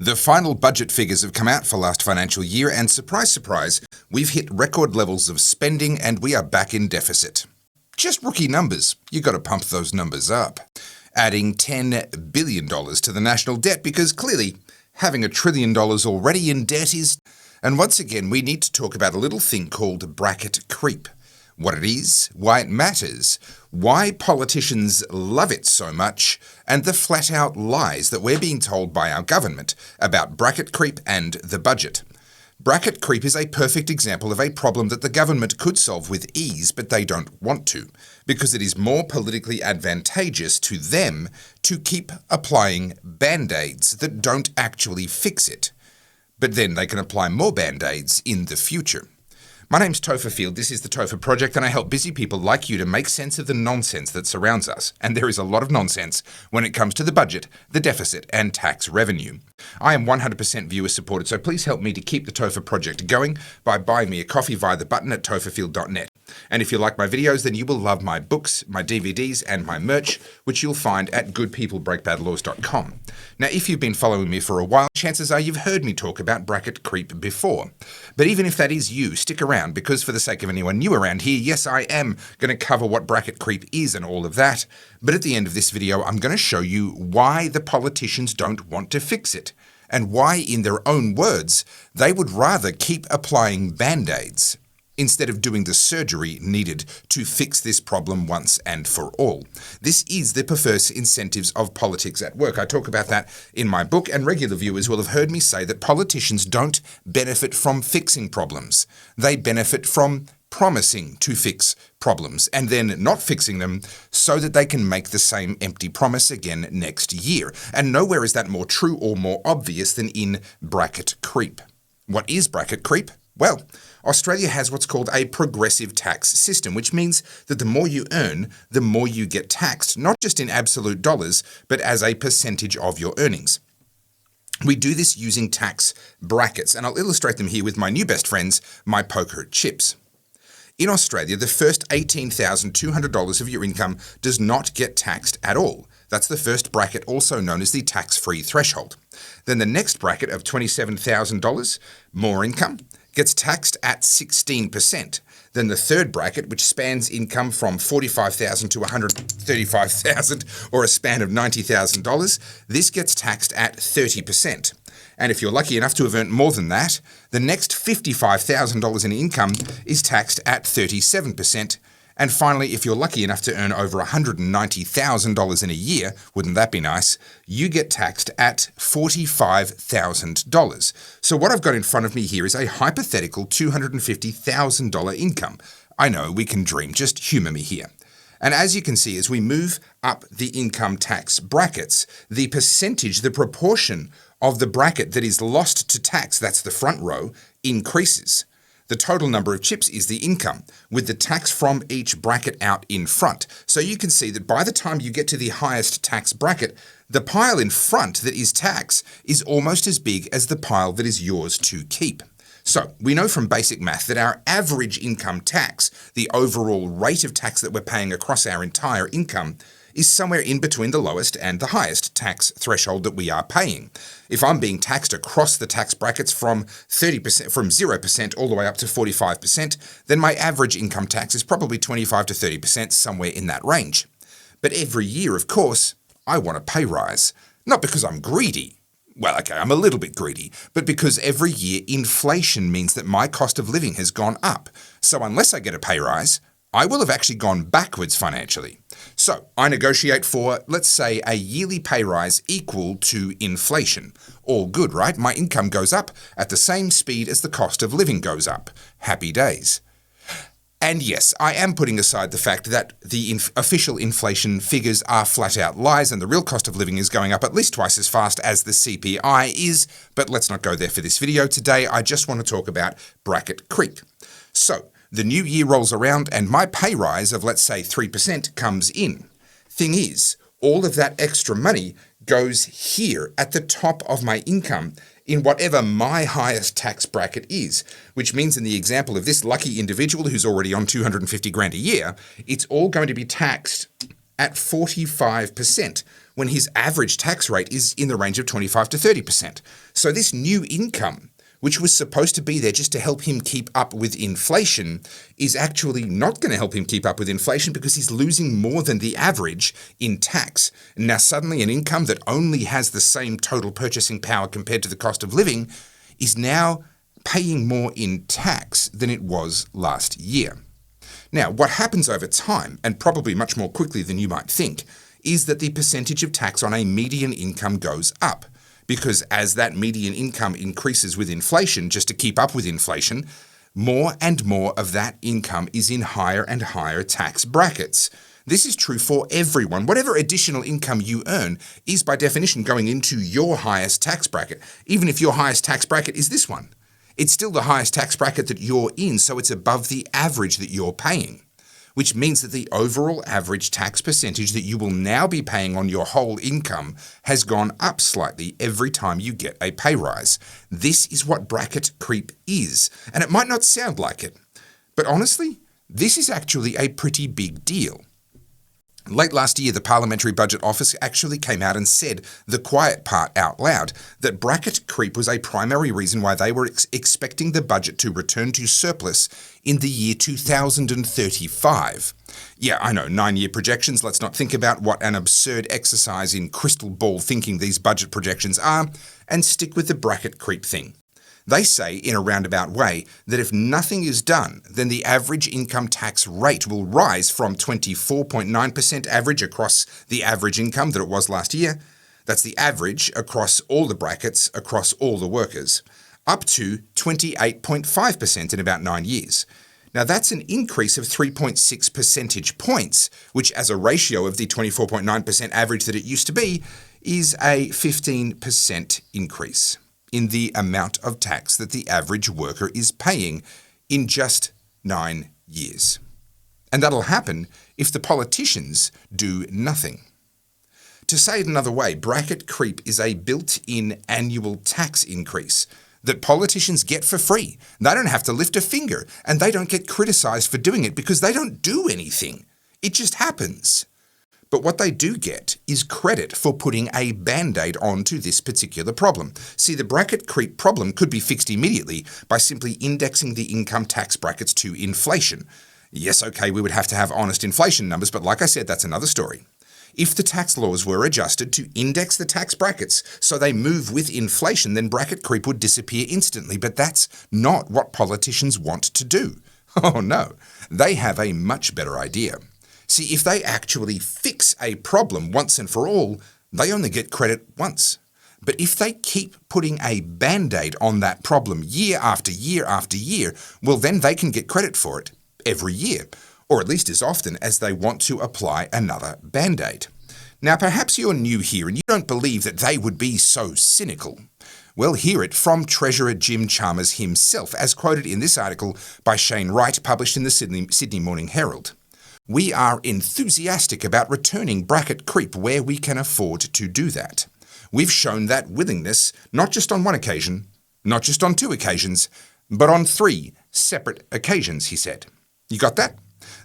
The final budget figures have come out for last financial year and surprise, surprise, we've hit record levels of spending and we are back in deficit. Just rookie numbers. You got to pump those numbers up. Adding $10 billion to the national debt because clearly having $1 trillion already in debt is... And once again, we need to talk about a little thing called bracket creep. What it is, why it matters, why politicians love it so much, and the flat-out lies that we're being told by our government about bracket creep and the budget. Bracket creep is a perfect example of a problem that the government could solve with ease, but they don't want to, because it is more politically advantageous to them to keep applying band-aids that don't actually fix it. But then they can apply more band-aids in the future. My name's Topher, this is the Topher Project, and I help busy people like you to make sense of the nonsense that surrounds us. And there is a lot of nonsense when it comes to the budget, the deficit, and tax revenue. I am 100% viewer supported, so please help me to keep the Topher Project going by buying me a coffee via the button at topherfield.net. And if you like my videos, then you will love my books, my DVDs, and my merch, which you'll find at goodpeoplebreakbadlaws.com. Now, if you've been following me for a while, chances are you've heard me talk about bracket creep before. But even if that is you, stick around, because for the sake of anyone new around here, yes, I am going to cover what bracket creep is and all of that. But at the end of this video, I'm going to show you why the politicians don't want to fix it, and why, in their own words, they would rather keep applying band-aids instead of doing the surgery needed to fix this problem once and for all. This is the perverse incentives of politics at work. I talk about that in my book, and regular viewers will have heard me say that politicians don't benefit from fixing problems. They benefit from promising to fix problems and then not fixing them so that they can make the same empty promise again next year. And nowhere is that more true or more obvious than in bracket creep. What is bracket creep? Well, Australia has what's called a progressive tax system, which means that the more you earn, the more you get taxed, not just in absolute dollars, but as a percentage of your earnings. We do this using tax brackets, and I'll illustrate them here with my new best friends, my poker chips. In Australia, the first $18,200 of your income does not get taxed at all. That's the first bracket, also known as the tax-free threshold. Then the next bracket of $27,000, more income, gets taxed at 16%. Then the third bracket, which spans income from $45,000 to $135,000, or a span of $90,000, this gets taxed at 30%. And if you're lucky enough to have earned more than that, the next $55,000 in income is taxed at 37%. And finally, if you're lucky enough to earn over $190,000 in a year, wouldn't that be nice, you get taxed at $45,000. So what I've got in front of me here is a hypothetical $250,000 income. I know, we can dream, just humor me here. And as you can see, as we move up the income tax brackets, the percentage, the proportion of the bracket that is lost to tax, that's the front row, increases. The total number of chips is the income, with the tax from each bracket out in front. So you can see that by the time you get to the highest tax bracket, the pile in front that is tax is almost as big as the pile that is yours to keep. So we know from basic math that our average income tax, the overall rate of tax that we're paying across our entire income, is somewhere in between the lowest and the highest tax threshold that we are paying. If I'm being taxed across the tax brackets from 30%, from 0% all the way up to 45%, then my average income tax is probably 25 to 30%, somewhere in that range. But every year, of course, I want a pay rise. Not because I'm greedy. Well, okay, I'm a little bit greedy, but because every year inflation means that my cost of living has gone up. So unless I get a pay rise, I will have actually gone backwards financially. So I negotiate for, let's say, a yearly pay rise equal to inflation. All good, right? My income goes up at the same speed as the cost of living goes up. Happy days. And yes, I am putting aside the fact that the official inflation figures are flat out lies and the real cost of living is going up at least twice as fast as the CPI is, but let's not go there for this video. Today, I just want to talk about bracket creep. So, the new year rolls around and my pay rise of, let's say, 3% comes in. Thing is, all of that extra money goes here at the top of my income in whatever my highest tax bracket is, which means in the example of this lucky individual who's already on 250 grand a year, it's all going to be taxed at 45%, when his average tax rate is in the range of 25 to 30%. So this new income, which was supposed to be there just to help him keep up with inflation, is actually not going to help him keep up with inflation because he's losing more than the average in tax. And now suddenly an income that only has the same total purchasing power compared to the cost of living is now paying more in tax than it was last year. Now, what happens over time, and probably much more quickly than you might think, is that the percentage of tax on a median income goes up. Because as that median income increases with inflation, just to keep up with inflation, more and more of that income is in higher and higher tax brackets. This is true for everyone. Whatever additional income you earn is by definition going into your highest tax bracket, even if your highest tax bracket is this one. It's still the highest tax bracket that you're in, so it's above the average that you're paying, which means that the overall average tax percentage that you will now be paying on your whole income has gone up slightly every time you get a pay rise. This is what bracket creep is, and it might not sound like it, but honestly, this is actually a pretty big deal. Late last year, the Parliamentary Budget Office actually came out and said the quiet part out loud, that bracket creep was a primary reason why they were expecting the budget to return to surplus in the year 2035. Yeah, I know, 9-year projections. Let's not think about what an absurd exercise in crystal ball thinking these budget projections are, and stick with the bracket creep thing. They say, in a roundabout way, that if nothing is done, then the average income tax rate will rise from 24.9% average across the average income that it was last year, that's the average across all the brackets, across all the workers, up to 28.5% in about 9 years. Now that's an increase of 3.6 percentage points, which as a ratio of the 24.9% average that it used to be, is a 15% increase in the amount of tax that the average worker is paying in just 9 years. And that'll happen if the politicians do nothing. To say it another way, bracket creep is a built-in annual tax increase that politicians get for free. They don't have to lift a finger, and they don't get criticised for doing it because they don't do anything. It just happens. But what they do get is credit for putting a band-aid onto this particular problem. See, the bracket creep problem could be fixed immediately by simply indexing the income tax brackets to inflation. Yes, okay, we would have to have honest inflation numbers, but like I said, that's another story. If the tax laws were adjusted to index the tax brackets so they move with inflation, then bracket creep would disappear instantly, but that's not what politicians want to do. Oh no, they have a much better idea. See, if they actually fix a problem once and for all, they only get credit once. But if they keep putting a band-aid on that problem year after year after year, well then they can get credit for it every year, or at least as often as they want to apply another band-aid. Now perhaps you're new here and you don't believe that they would be so cynical. Well, hear it from Treasurer Jim Chalmers himself, as quoted in this article by Shane Wright, published in the Sydney Morning Herald. We are enthusiastic about returning bracket creep where we can afford to do that. We've shown that willingness not just on one occasion, not just on 2 occasions, but on 3 separate occasions, he said. You got that?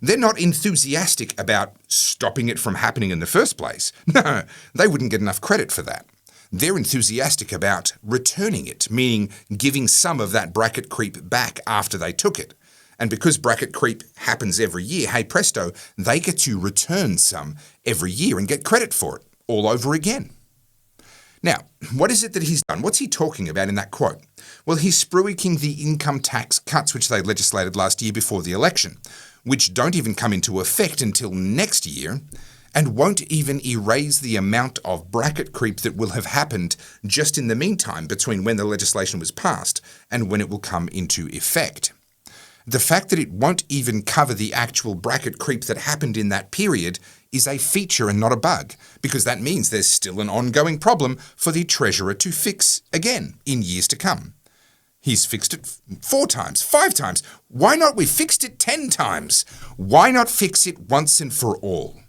They're not enthusiastic about stopping it from happening in the first place. No, they wouldn't get enough credit for that. They're enthusiastic about returning it, meaning giving some of that bracket creep back after they took it. And because bracket creep happens every year, hey presto, they get to return some every year and get credit for it all over again. Now, what is it that he's done? What's he talking about in that quote? Well, he's spruiking the income tax cuts which they legislated last year before the election, which don't even come into effect until next year, and won't even erase the amount of bracket creep that will have happened just in the meantime between when the legislation was passed and when it will come into effect. The fact that it won't even cover the actual bracket creep that happened in that period is a feature and not a bug, because that means there's still an ongoing problem for the Treasurer to fix again in years to come. He's fixed it 4 times, 5 times. Why not? We fixed it 10 times. Why not fix it once and for all?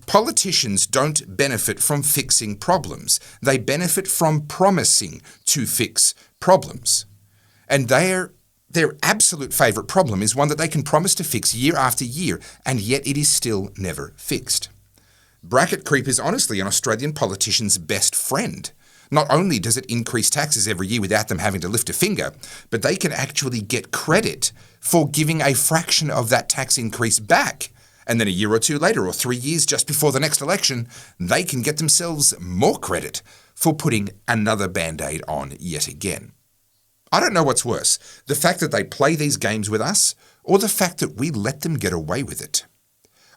Politicians don't benefit from fixing problems. They benefit from promising to fix problems. And their absolute favourite problem is one that they can promise to fix year after year, and yet it is still never fixed. Bracket creep is honestly an Australian politician's best friend. Not only does it increase taxes every year without them having to lift a finger, but they can actually get credit for giving a fraction of that tax increase back. And then a year or two later, or 3 years just before the next election, they can get themselves more credit for putting another band-aid on yet again. I don't know what's worse, the fact that they play these games with us, or the fact that we let them get away with it.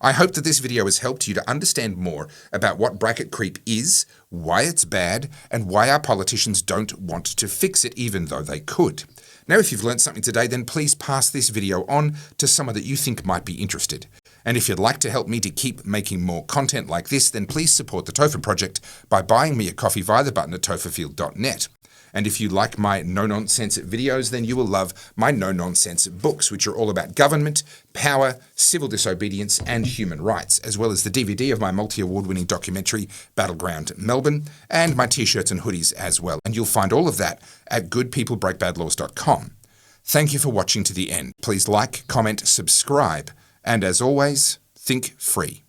I hope that this video has helped you to understand more about what bracket creep is, why it's bad, and why our politicians don't want to fix it even though they could. Now, if you've learned something today, then please pass this video on to someone that you think might be interested. And if you'd like to help me to keep making more content like this, then please support the Topher Project by buying me a coffee via the button at topherfield.net. And if you like my no-nonsense videos, then you will love my no-nonsense books, which are all about government, power, civil disobedience, and human rights, as well as the DVD of my multi-award-winning documentary, Battleground Melbourne, and my t-shirts and hoodies as well. And you'll find all of that at goodpeoplebreakbadlaws.com. Thank you for watching to the end. Please like, comment, subscribe, and as always, think free.